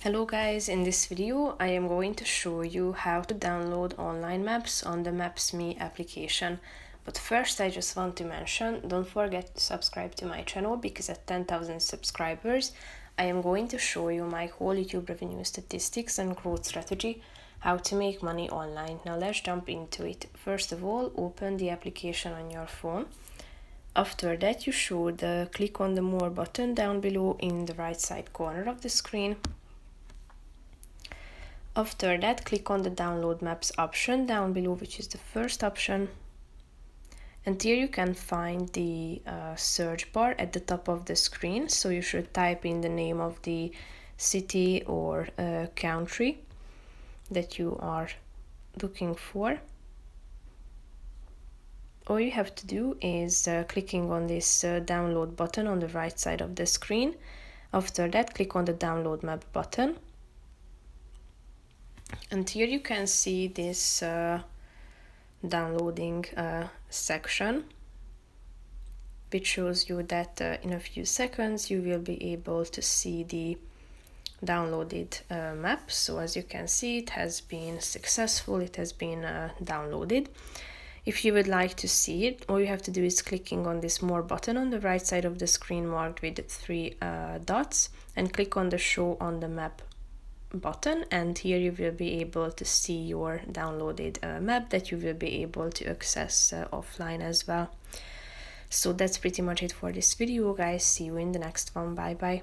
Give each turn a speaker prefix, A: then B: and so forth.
A: Hello guys, in this video I am going to show you how to download online maps on the Maps.me application. But first I just want to mention, don't forget to subscribe to my channel because at 10,000 subscribers I am going to show you my whole YouTube revenue statistics and growth strategy, how to make money online. Now let's jump into it. First of all, open the application on your phone. After that you should click on the More button down below in the right side corner of the screen. After that, click on the Download Maps option down below, which is the first option. And here you can find the search bar at the top of the screen. So you should type in the name of the city or country that you are looking for. All you have to do is clicking on this download button on the right side of the screen. After that, click on the Download Map button. And here you can see this downloading section, which shows you that in a few seconds you will be able to see the downloaded map. So as you can see, it has been successful, it has been downloaded. If you would like to see it, all you have to do is clicking on this More button on the right side of the screen marked with 3 dots and click on the Show on the Map button, and here you will be able to see your downloaded map that you will be able to access offline as well. So that's pretty much it for this video, guys. See you in the next one. Bye bye.